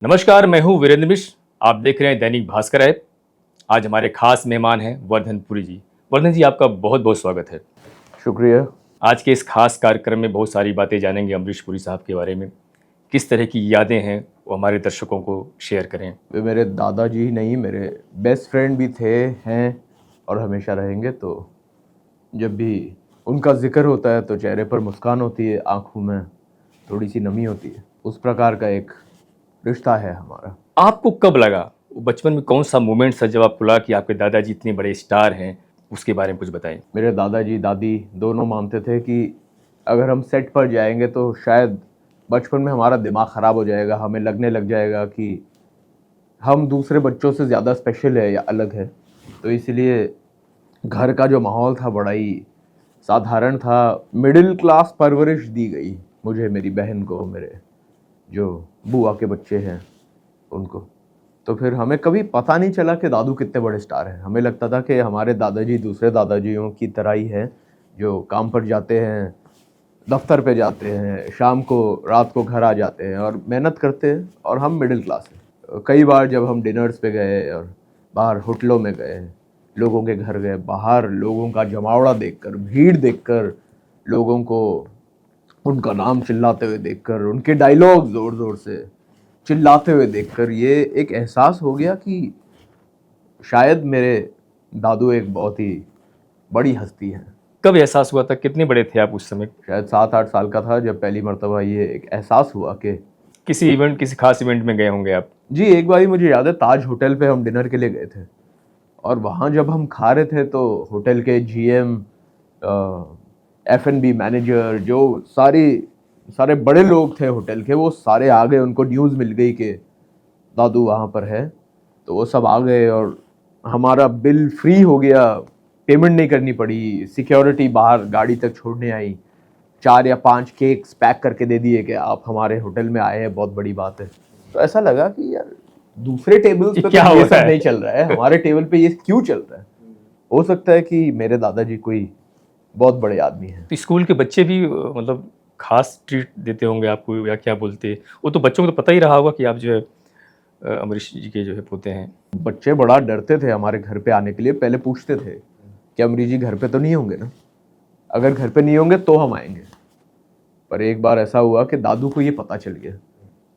नमस्कार, मैं हूं वीरेंद्र मिश्र। आप देख रहे हैं दैनिक भास्कर ऐप। आज हमारे खास मेहमान हैं वर्धन पुरी जी। वर्धन जी, आपका बहुत बहुत स्वागत है। शुक्रिया। आज के इस खास कार्यक्रम में बहुत सारी बातें जानेंगे अमरीश पुरी साहब के बारे में। किस तरह की यादें हैं वो हमारे दर्शकों को शेयर करें। वे मेरे दादाजी ही नहीं, मेरे बेस्ट फ्रेंड भी थे, हैं और हमेशा रहेंगे। तो जब भी उनका जिक्र होता है तो चेहरे पर मुस्कान होती है, आंखों में थोड़ी सी नमी होती है। उस प्रकार का एक रिश्ता है हमारा। आपको कब लगा, बचपन में कौन सा मोमेंट था जब आपको लगा कि आपके दादाजी इतने बड़े स्टार हैं? उसके बारे में कुछ बताएं। मेरे दादाजी दादी दोनों मानते थे कि अगर हम सेट पर जाएंगे तो शायद बचपन में हमारा दिमाग ख़राब हो जाएगा, हमें लगने लग जाएगा कि हम दूसरे बच्चों से ज़्यादा स्पेशल है या अलग है। तो इसलिए घर का जो माहौल था बड़ा ही साधारण था। मिडिल क्लास परवरिश दी गई मुझे, मेरी बहन को, मेरे जो बुआ के बच्चे हैं उनको। तो फिर हमें कभी पता नहीं चला कि दादू कितने बड़े स्टार हैं। हमें लगता था कि हमारे दादाजी दूसरे दादाजियों की तरह ही हैं, जो काम पर जाते हैं, दफ्तर पे जाते हैं, शाम को रात को घर आ जाते हैं और मेहनत करते हैं, और हम मिडिल क्लास हैं। कई बार जब हम डिनर्स पे गए और बाहर होटलों में गए, लोगों के घर गए, बाहर लोगों का जमावड़ा देखकर, भीड़ देखकर, लोगों को उनका नाम चिल्लाते हुए देखकर, उनके डायलॉग ज़ोर ज़ोर से चिल्लाते हुए देखकर, ये एक एहसास हो गया कि शायद मेरे दादू एक बहुत ही बड़ी हस्ती हैं। कब एहसास हुआ था, कितने बड़े थे आप उस समय? शायद 7-8 साल का था जब पहली मर्तबा ये एक एहसास हुआ कि किसी खास इवेंट में गए होंगे आप? जी, एक बार ही मुझे याद है, ताज होटल पे हम डिनर के लिए गए थे और वहाँ जब हम खा रहे थे तो होटल के जीएम, एफ&बी मैनेजर, जो सारे बड़े लोग थे होटल के, वो सारे आ गए। उनको न्यूज़ मिल गई कि दादू वहाँ पर है, तो वो सब आ गए और हमारा बिल फ्री हो गया, पेमेंट नहीं करनी पड़ी। सिक्योरिटी बाहर गाड़ी तक छोड़ने आई, 4 या 5 केक्स पैक करके दे दिए कि आप हमारे होटल में आए हैं, बहुत बड़ी बात है। तो ऐसा लगा कि यार दूसरे टेबल्स पे क्या तो हो ये रहा सब है? नहीं चल रहा है, हमारे टेबल पे ये क्यों चल रहा है। हो सकता है कि मेरे दादाजी कोई बहुत बड़े आदमी हैं। तो स्कूल के बच्चे भी मतलब खास ट्रीट देते होंगे आपको, या क्या बोलते? वो तो बच्चों को तो पता ही रहा होगा कि आप जो है अमरीश जी के जो है पोते हैं। बच्चे बड़ा डरते थे हमारे घर पे आने के लिए। पहले पूछते थे कि अमरीश जी घर पे तो नहीं होंगे ना, अगर घर पे नहीं होंगे तो हम आएंगे। पर एक बार ऐसा हुआ कि दादू को ये पता चल गया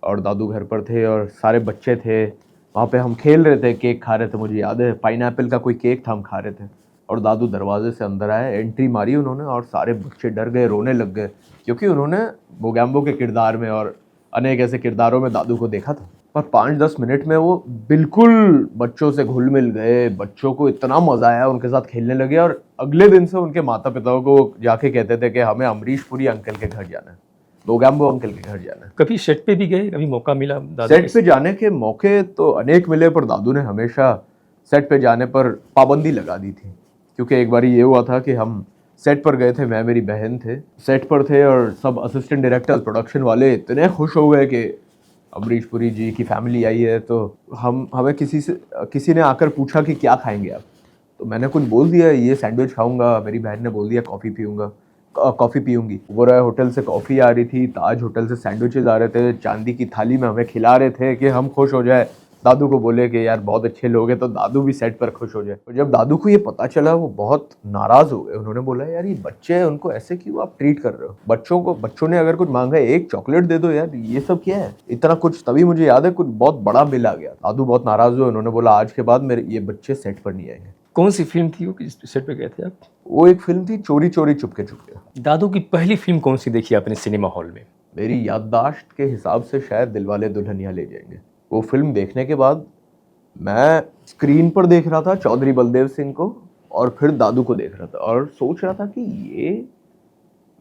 और दादू घर पर थे और सारे बच्चे थे वहाँ पे। हम खेल रहे थे, केक खा रहे थे, मुझे याद है पाइनएप्पल का कोई केक था, हम खा रहे थे और दादू दरवाजे से अंदर आए। एंट्री मारी उन्होंने और सारे बच्चे डर गए, रोने लग गए, क्योंकि उन्होंने मोगैम्बो के किरदार में और अनेक ऐसे किरदारों में दादू को देखा था। पर 5-10 मिनट में वो बिल्कुल बच्चों से घुल मिल गए। बच्चों को इतना मजा आया, उनके साथ खेलने लगे और अगले दिन से उनके माता पिताओं को जाके कहते थे कि हमें अमरीश पुरी अंकल के घर जाना है, मोगैम्बो अंकल के घर जाना है। कभी सेट पे भी गए, कभी मौका मिला दादा सेट पे जाने के मौके तो अनेक मिले, पर दादू ने हमेशा सेट पे जाने पर पाबंदी लगा दी थी। क्योंकि एक बार ये हुआ था कि हम सेट पर गए थे, मैं मेरी बहन थे, सेट पर थे और सब असिस्टेंट डायरेक्टर, प्रोडक्शन वाले इतने खुश हो गए कि अमरीश पुरी जी की फैमिली आई है। तो हमें किसी ने आकर पूछा कि क्या खाएंगे आप, तो मैंने कुछ बोल दिया, ये सैंडविच खाऊंगा। मेरी बहन ने बोल दिया कॉफ़ी पीऊंगी। ओबेरॉय होटल से कॉफ़ी आ रही थी, ताज होटल से सैंडविचेस आ रहे थे, चांदी की थाली में हमें खिला रहे थे कि हम खुश हो जाए, दादू को बोले कि यार बहुत अच्छे लोग हैं तो दादू भी सेट पर खुश हो जाए। और जब दादू को ये पता चला वो बहुत नाराज़ हो गए। उन्होंने बोला यार ये बच्चे हैं, उनको ऐसे क्यों आप ट्रीट कर रहे हो। बच्चों ने अगर कुछ मांगा है, एक चॉकलेट दे दो यार, ये सब क्या है इतना कुछ। तभी मुझे याद है कुछ बहुत बड़ा बिल आ गया। दादू बहुत नाराज़ हुए, उन्होंने बोला आज के बाद मेरे ये बच्चे सेट पर नहीं आएंगे। कौन सी फिल्म थी वो, किस सेट पे गए थे आप? वो एक फिल्म थी चोरी चोरी चुपके चुपके। दादू की पहली फिल्म कौन सी देखी आपने सिनेमा हॉल में? मेरी याददाश्त के हिसाब से शायद दिलवाले दुल्हनिया ले जाएंगे। वो फिल्म देखने के बाद मैं स्क्रीन पर देख रहा था चौधरी बलदेव सिंह को और फिर दादू को देख रहा था और सोच रहा था कि ये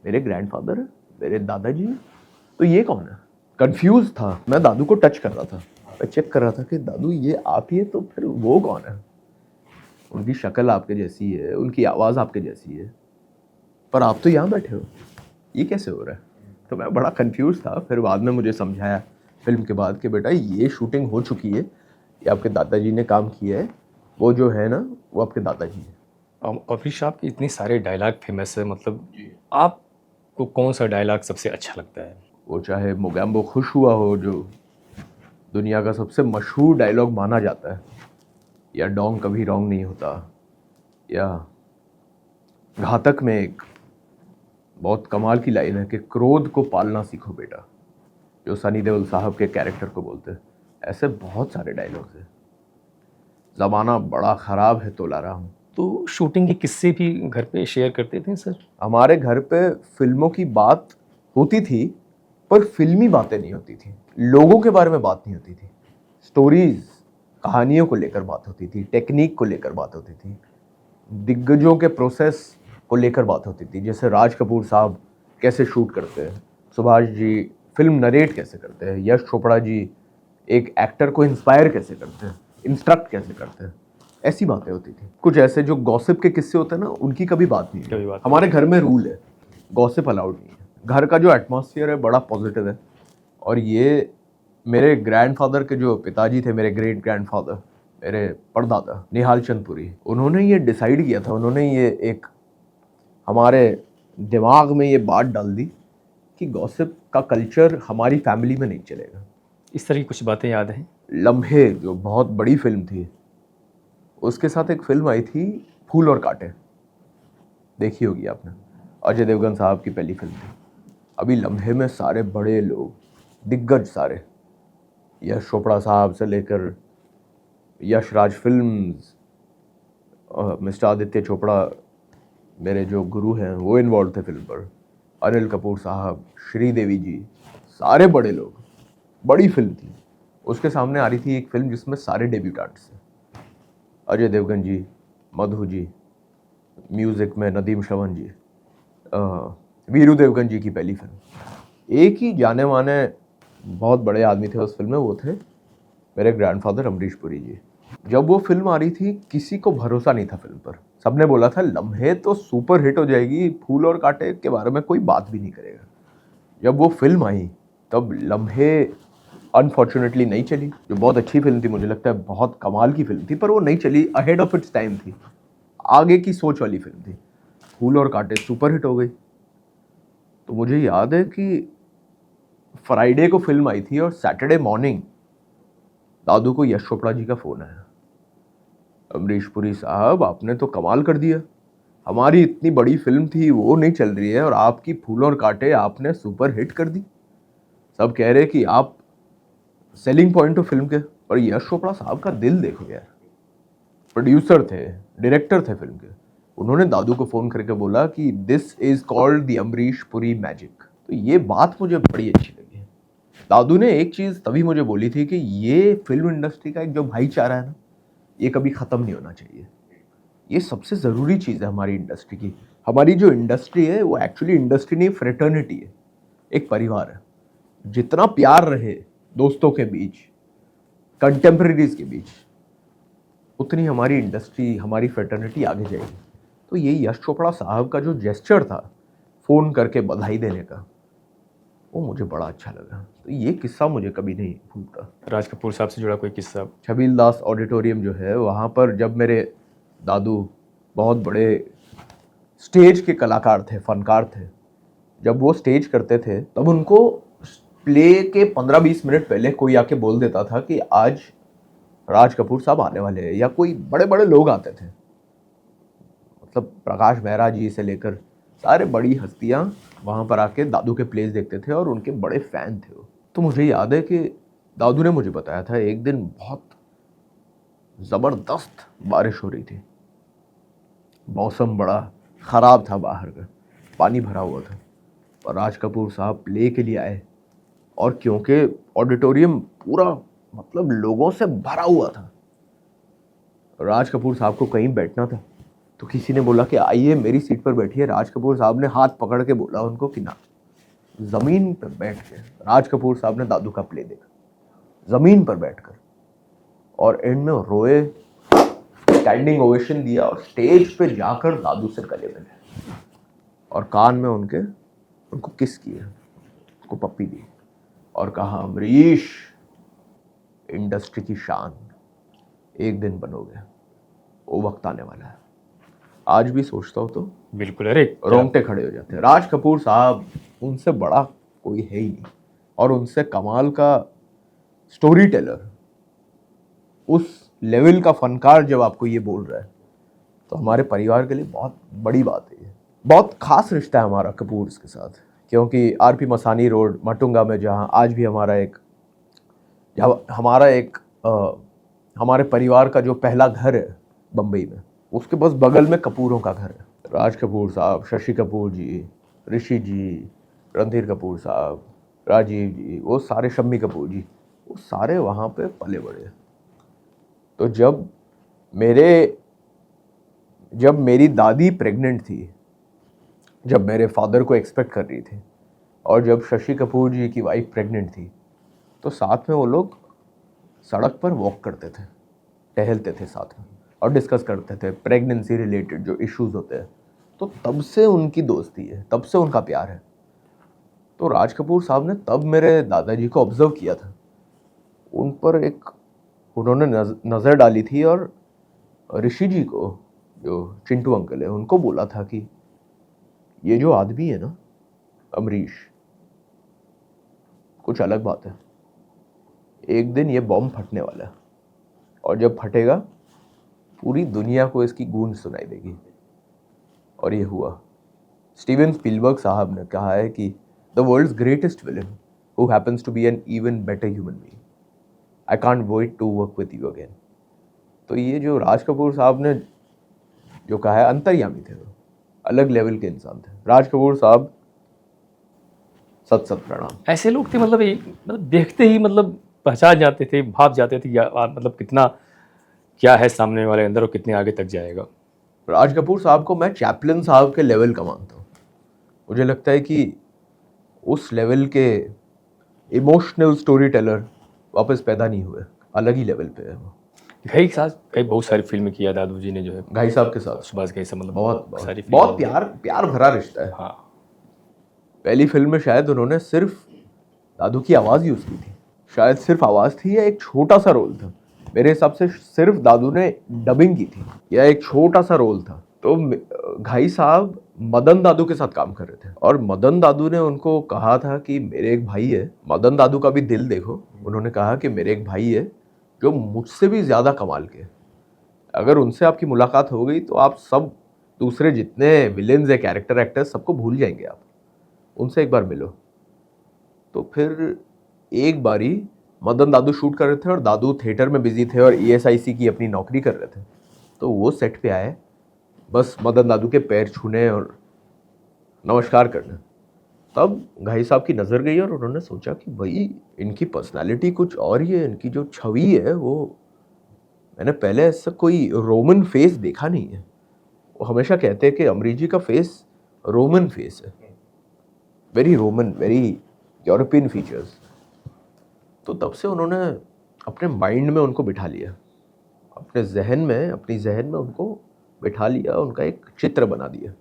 मेरे ग्रैंडफादर है, मेरे दादाजी, तो ये कौन है। कंफ्यूज था। मैं दादू को टच कर रहा था, मैं चेक कर रहा था कि दादू ये आप ही है, तो फिर वो कौन है। उनकी शक्ल आपके जैसी है, उनकी आवाज़ आपके जैसी है, पर आप तो यहाँ बैठे हो, ये कैसे हो रहा है। तो मैं बड़ा कंफ्यूज था। फिर बाद में मुझे समझाया फिल्म के बाद कि बेटा ये शूटिंग हो चुकी है, ये आपके दादाजी ने काम किया है, वो जो है ना वो आपके दादाजी है। अमरीश, आपके इतने सारे डायलॉग फेमस है, मतलब आपको कौन सा डायलॉग सबसे अच्छा लगता है? वो चाहे मोगैम्बो खुश हुआ हो, जो दुनिया का सबसे मशहूर डायलॉग माना जाता है, या डोंग कभी रॉन्ग नहीं होता, या घातक में एक बहुत कमाल की लाइन है कि क्रोध को पालना सीखो बेटा, जो सनी देओल साहब के कैरेक्टर को बोलते हैं। ऐसे बहुत सारे डायलॉग्स हैं। ज़माना बड़ा ख़राब है तोलाराम। तो शूटिंग के किस्से भी घर पे शेयर करते थे सर? हमारे घर पे फिल्मों की बात होती थी, पर फिल्मी बातें नहीं होती थी, लोगों के बारे में बात नहीं होती थी। स्टोरीज, कहानियों को लेकर बात होती थी, टेक्निक को लेकर बात होती थी, दिग्गजों के प्रोसेस को लेकर बात होती थी। जैसे राज कपूर साहब कैसे शूट करते हैं, सुभाष जी फिल्म नरेट कैसे करते हैं, यश चोपड़ा जी एक एक्टर को इंस्पायर कैसे करते हैं, इंस्ट्रक्ट कैसे करते हैं, ऐसी बातें होती थी। कुछ ऐसे जो गॉसिप के किस्से होते हैं ना, उनकी कभी बात नहीं कभी है। बात हमारे घर में रूल है, गॉसिप अलाउड नहीं है। घर का जो एटमॉस्फेयर है बड़ा पॉजिटिव है। और ये मेरे ग्रैंडफादर के जो पिताजी थे, मेरे ग्रेट ग्रैंडफादर, मेरे परदादा निहाल चंद पुरी, उन्होंने ये डिसाइड किया था, उन्होंने ये एक हमारे दिमाग में ये बात डाल दी कि गॉसिप का कल्चर हमारी फैमिली में नहीं चलेगा। इस तरह की कुछ बातें याद हैं? लम्हे जो बहुत बड़ी फिल्म थी, उसके साथ एक फिल्म आई थी फूल और कांटे, देखी होगी आपने, अजय देवगन साहब की पहली फिल्म थी। अभी लम्हे में सारे बड़े लोग, दिग्गज सारे, यश चोपड़ा साहब से लेकर यश राज फिल्म्स, मिस्टर आदित्य चोपड़ा मेरे जो गुरु हैं वो इन्वॉल्व थे फिल्म पर, अनिल कपूर साहब, श्रीदेवी जी, सारे बड़े लोग, बड़ी फिल्म थी। उसके सामने आ रही थी एक फिल्म जिसमें सारे डेब्यूटेंट्स थे, अजय देवगन जी, मधु जी, म्यूज़िक में नदीम श्रवण जी, वीरू देवगन जी की पहली फिल्म। एक ही जाने माने बहुत बड़े आदमी थे उस फिल्म में, वो थे मेरे ग्रैंडफादर अमरीश पुरी जी। जब वो फिल्म आ रही थी किसी को भरोसा नहीं था फिल्म पर। सबने बोला था लम्हे तो सुपर हिट हो जाएगी, फूल और कांटे के बारे में कोई बात भी नहीं करेगा। जब वो फिल्म आई तब लम्हे अनफॉर्चुनेटली नहीं चली, जो बहुत अच्छी फिल्म थी, मुझे लगता है बहुत कमाल की फिल्म थी, पर वो नहीं चली, अहेड ऑफ इट्स टाइम थी, आगे की सोच वाली फिल्म थी। फूल और कांटे सुपर हिट हो गई। तो मुझे याद है कि फ्राइडे को फिल्म आई थी और सैटरडे मॉर्निंग दादू को यश चोपड़ा जी का फ़ोन आया, अमरीश पुरी साहब आपने तो कमाल कर दिया, हमारी इतनी बड़ी फिल्म थी वो नहीं चल रही है और आपकी फूल और कांटे आपने सुपर हिट कर दी। सब कह रहे कि आप सेलिंग पॉइंट हो फिल्म के, और यश चोपड़ा साहब का दिल देखो यार, प्रोड्यूसर थे, डायरेक्टर थे फिल्म के, उन्होंने दादू को फ़ोन करके बोला कि this is called the Amrish Puri magic. तो ये बात मुझे बड़ी अच्छी लगी। दादू ने एक चीज़ तभी मुझे बोली थी कि ये फिल्म इंडस्ट्री का एक जो भाईचारा है ना, ये कभी ख़त्म नहीं होना चाहिए। ये सबसे ज़रूरी चीज़ है हमारी इंडस्ट्री की। हमारी जो इंडस्ट्री है वो एक्चुअली इंडस्ट्री नहीं, फ्रेटर्निटी है, एक परिवार है। जितना प्यार रहे दोस्तों के बीच, कंटेम्प्रेरीज के बीच, उतनी हमारी इंडस्ट्री, हमारी फ्रेटर्निटी आगे जाएगी। तो ये यश चोपड़ा साहब का जो जेस्चर था फ़ोन करके बधाई देने का, वो मुझे बड़ा अच्छा लगा। तो ये किस्सा मुझे कभी नहीं भूलता। राज कपूर साहब से जुड़ा कोई किस्सा? छबील दास ऑडिटोरियम जो है, वहाँ पर जब मेरे दादू बहुत बड़े स्टेज के कलाकार थे, फनकार थे, जब वो स्टेज करते थे तब उनको प्ले के 15-20 मिनट पहले कोई आके बोल देता था कि आज राज कपूर साहब आने वाले हैं, या कोई बड़े बड़े लोग आते थे, मतलब प्रकाश मेहरा जी से लेकर सारे बड़ी हस्तियां वहाँ पर आके दादू के प्लेस देखते थे और उनके बड़े फ़ैन थे वो। तो मुझे याद है कि दादू ने मुझे बताया था एक दिन बहुत ज़बरदस्त बारिश हो रही थी, मौसम बड़ा ख़राब था, बाहर का पानी भरा हुआ था, और राज कपूर साहब प्ले के लिए आए, और क्योंकि ऑडिटोरियम पूरा मतलब लोगों से भरा हुआ था, राज कपूर साहब को कहीं बैठना था, तो किसी ने बोला कि आइए मेरी सीट पर बैठिए। राज कपूर साहब ने हाथ पकड़ के बोला उनको कि ना, ज़मीन पर बैठ के राज कपूर साहब ने दादू का प्ले देखा, ज़मीन पर बैठकर, और एंड में रोए, स्टैंडिंग ओवेशन दिया, और स्टेज पे जाकर दादू से गले मिले और कान में उनको किस किया, उनको पप्पी दी और कहा अमरीश इंडस्ट्री की शान, एक दिन बनोगे, वो वक्त आने वाला है। आज भी सोचता हूँ तो बिल्कुल, अरे रोंगटे खड़े हो जाते हैं। राज कपूर साहब, उनसे बड़ा कोई है ही नहीं, और उनसे कमाल का स्टोरी टेलर, उस लेवल का फनकार जब आपको ये बोल रहा है तो हमारे परिवार के लिए बहुत बड़ी बात है। ये बहुत खास रिश्ता है हमारा कपूर्स के साथ, क्योंकि आरपी मसानी रोड मटुंगा में जहाँ आज भी हमारे परिवार का जो पहला घर है बम्बई में, उसके बस बगल में कपूरों का घर है। राज कपूर साहब, शशि कपूर जी, ऋषि जी, रणधीर कपूर साहब, राजीव जी, वो सारे, शम्मी कपूर जी, वो सारे वहाँ पे पले बड़े। तो जब मेरी दादी प्रेग्नेंट थी, जब मेरे फादर को एक्सपेक्ट कर रही थी, और जब शशि कपूर जी की वाइफ प्रेग्नेंट थी, तो साथ में वो लोग सड़क पर वॉक करते थे, टहलते थे साथ में और डिस्कस करते थे प्रेगनेंसी रिलेटेड जो इश्यूज होते हैं। तो तब से उनकी दोस्ती है, तब से उनका प्यार है। तो राज कपूर साहब ने तब मेरे दादाजी को ऑब्जर्व किया था, उन पर उन्होंने नज़र डाली थी, और ऋषि जी को, जो चिंटू अंकल है, उनको बोला था कि ये जो आदमी है ना अमरीश, कुछ अलग बात है, एक दिन ये बॉम्ब फटने वाला है, और जब फटेगा पूरी दुनिया को इसकी गूंज सुनाई देगी। और ये हुआ। स्टीवन स्पीलबर्ग साहब ने कहा है कि the world's greatest villain who happens to be an even better human being, I can't wait to work with you again. तो ये जो राज कपूर साहब ने जो कहा है, अंतर्यामी थे, वो अलग लेवल के इंसान थे। राज कपूर साहब, सत सत प्रणाम। ऐसे लोग थे मतलब देखते ही मतलब पहचान जाते थे, भाप जाते थे, या मतलब कितना क्या है सामने वाले अंदर और कितने आगे तक जाएगा। राज कपूर साहब को मैं चैपलिन साहब के लेवल का मानता हूँ। मुझे लगता है कि उस लेवल के इमोशनल स्टोरी टेलर वापस पैदा नहीं हुए, अलग ही लेवल पे है वो। घई के साथ कई बहुत सारी फिल्में किया दादू जी ने, जो है घाई साहब के साथ, सुभाष घई से, मतलब बहुत सारी बहुत प्यार भरा रिश्ता है। हाँ, पहली फिल्म में शायद उन्होंने सिर्फ दादू की आवाज़ यूज़ की थी, शायद सिर्फ आवाज़ थी या एक छोटा सा रोल था। मेरे हिसाब से सिर्फ दादू ने डबिंग की थी या एक छोटा सा रोल था। तो घाई साहब मदन दादू के साथ काम कर रहे थे, और मदन दादू ने उनको कहा था कि मेरे एक भाई है, मदन दादू का भी दिल देखो, उन्होंने कहा कि मेरे एक भाई है जो मुझसे भी ज़्यादा कमाल के, अगर उनसे आपकी मुलाकात हो गई तो आप सब दूसरे जितने विलेन्स है, कैरेक्टर एक्टर्स, सबको भूल जाएंगे, आप उनसे एक बार मिलो। तो फिर एक बारी मदन दादू शूट कर रहे थे और दादू थिएटर में बिजी थे और ESIC की अपनी नौकरी कर रहे थे। तो वो सेट पे आए बस मदन दादू के पैर छूने और नमस्कार करने। तब घाई साहब की नज़र गई और उन्होंने सोचा कि भाई इनकी पर्सनालिटी कुछ और ही है, इनकी जो छवि है वो, मैंने पहले ऐसा कोई रोमन फेस देखा नहीं है। वो हमेशा कहते हैं कि अमरीश जी का फेस रोमन फेस है, very Roman, very European features. तो तब से उन्होंने अपने माइंड में उनको बिठा लिया, अपनी जहन में उनको बिठा लिया, उनका एक चित्र बना दिया।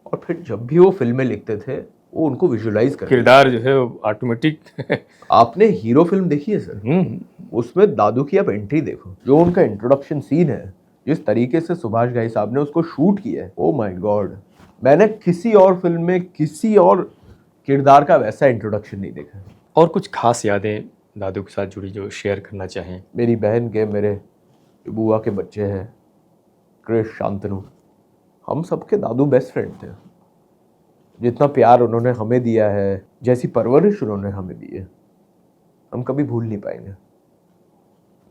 और फिर जब भी वो फिल्में लिखते थे वो उनको विजुलाइज कर, किरदार जो है ऑटोमेटिक। आपने हीरो फिल्म देखी है सर? उसमें दादू की आप एंट्री देखो, जो उनका इंट्रोडक्शन सीन है, जिस तरीके से सुभाष घई साहब ने उसको शूट किया है, ओ माय गॉड, मैंने किसी और फिल्म में किसी और किरदार का वैसा इंट्रोडक्शन नहीं देखा। और कुछ खास यादें दादू के साथ जुड़ी जो शेयर करना चाहें? मेरी बहन के, मेरे बुआ के बच्चे हैं, क्रिश, शांतनु, हम सबके दादू बेस्ट फ्रेंड थे। जितना प्यार उन्होंने हमें दिया है, जैसी परवरिश उन्होंने हमें दी है, हम कभी भूल नहीं पाएंगे।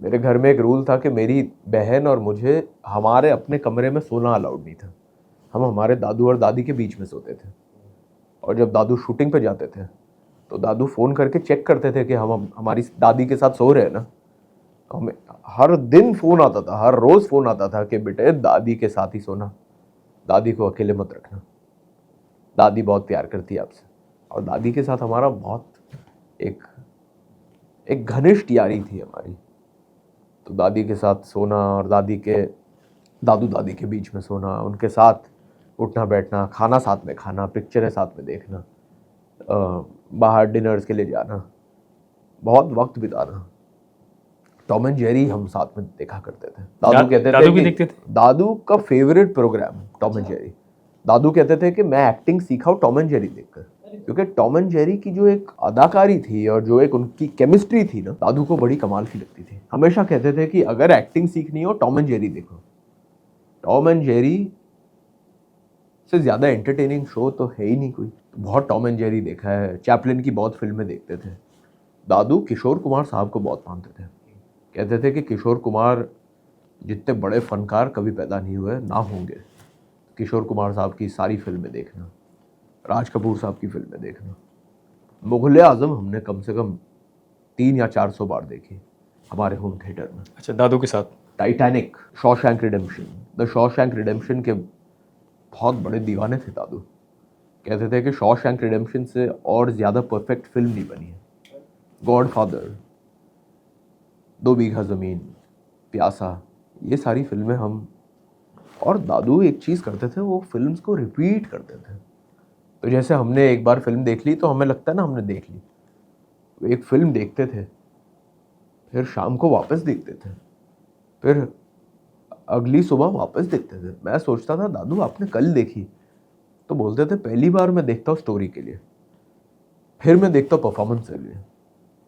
मेरे घर में एक रूल था कि मेरी बहन और मुझे हमारे अपने कमरे में सोना अलाउड नहीं था, हम हमारे दादू और दादी के बीच में सोते थे। और जब दादू शूटिंग पे जाते थे तो दादू फ़ोन करके चेक करते थे कि हम हमारी दादी के साथ सो रहे हैं ना। तो हमें हर दिन फ़ोन आता था, हर रोज़ फ़ोन आता था कि बेटे दादी के साथ ही सोना, दादी को अकेले मत रखना, दादी बहुत प्यार करती है आपसे। और दादी के साथ हमारा बहुत एक घनिष्ठ यारी थी हमारी। तो दादी के साथ सोना और दादू दादी के बीच में सोना, उनके साथ उठना बैठना, खाना साथ में खाना, पिक्चरें साथ में देखना, बाहर डिनर्स के लिए जाना, बहुत वक्त बिताना। टॉम एंड जेरी हम साथ में देखा करते थे। दादू कहते दादू थे भी कि देखते थे? दादू का favourite programme Tom and Jerry. दादू कहते थे कि मैं एक्टिंग सीखा हूँ टॉम एंड जेरी देखकर। क्योंकि टॉम एंड जेरी की जो एक अदाकारी थी और जो एक उनकी केमिस्ट्री थी ना, दादू को बड़ी कमाल की लगती थी। हमेशा कहते थे कि अगर एक्टिंग सीखनी हो टॉम एंड जेरी देखो। टॉम एंड जेरी से ज़्यादा एंटरटेनिंग शो तो है ही नहीं कोई। बहुत टॉम एंड जेरी देखा है, चैपलिन की बहुत फिल्में देखते थे। दादू किशोर कुमार साहब को बहुत मानते थे, कहते थे कि किशोर कुमार जितने बड़े फनकार कभी पैदा नहीं हुए ना होंगे। किशोर कुमार साहब की सारी फिल्में देखना, राज कपूर साहब की फिल्में देखना। मुग़ल आज़म हमने कम से कम 300 या 400 बार देखी हमारे होम थिएटर में। अच्छा, दादू के साथ। Titanic, Shawshank redemption, the Shawshank redemption के बहुत बड़े दीवाने थे दादू। कहते थे कि शॉशैंक रिडेम्पशन से और ज़्यादा परफेक्ट फिल्म नहीं बनी है। गॉडफादर, 2 बीघा ज़मीन, प्यासा, ये सारी फिल्में हम, और दादू एक चीज़ करते थे, वो फिल्म्स को रिपीट करते थे। तो जैसे हमने एक बार फिल्म देख ली तो हमें लगता है ना हमने देख ली, वो एक फिल्म देखते थे, फिर शाम को वापस देखते थे, फिर अगली सुबह वापस देखते थे। मैं सोचता था दादू आपने कल देखी? तो बोलते थे पहली बार मैं देखता हूँ स्टोरी के लिए, फिर मैं देखता हूँ परफॉर्मेंस के लिए,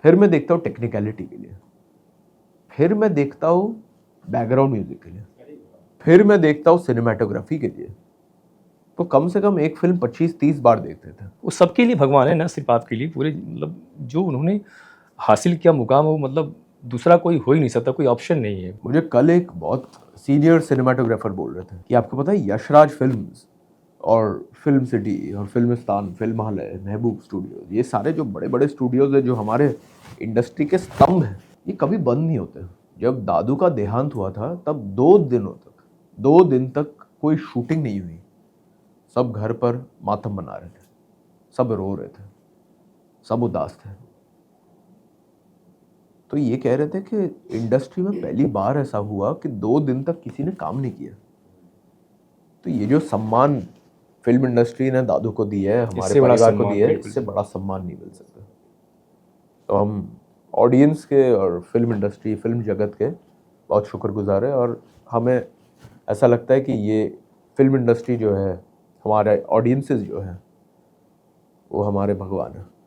फिर मैं देखता हूँ टेक्निकलिटी के लिए, फिर मैं देखता हूँ बैकग्राउंड म्यूजिक के लिए, फिर मैं देखता हूँ सिनेमाटोग्राफी के लिए। तो कम से कम एक फिल्म 25-30 बार देखते थे। वो सबके लिए भगवान है, ना सिर्फ आपके लिए। पूरे मतलब जो उन्होंने हासिल किया मुकाम, वो मतलब दूसरा कोई हो ही नहीं सकता, कोई ऑप्शन नहीं है। मुझे कल एक बहुत सीनियर सिनेमाटोग्राफर बोल रहे थे कि आपको पता है यशराज फिल्म्स और फिल्म सिटी और फिल्मिस्तान, फिल्मालय, महबूब स्टूडियोज, ये सारे जो बड़े बड़े स्टूडियोज हैं जो हमारे इंडस्ट्री के स्तंभ हैं, ये कभी बंद नहीं होते। जब दादू का देहांत हुआ था तब 2 दिन तक कोई शूटिंग नहीं हुई। सब घर पर मातम मना रहे थे, सब रो रहे थे, सब उदास थे। तो ये कह रहे थे कि इंडस्ट्री में पहली बार ऐसा हुआ कि 2 दिन तक किसी ने काम नहीं किया। तो ये जो सम्मान फिल्म इंडस्ट्री ने दादू को दी है, हमारे इससे बड़ा परिवार को सम्मान दी है, बिल्कुल। इससे बड़ा सम्मान नहीं मिल सकता। तो हम ऑडियंस के और फिल्म इंडस्ट्री, फिल्म जगत के बहुत शुक्रगुजार है। और हमें ऐसा लगता है कि ये फिल्म इंडस्ट्री जो है, हमारे ऑडियंसेस जो हैं, वो हमारे भगवान हैं।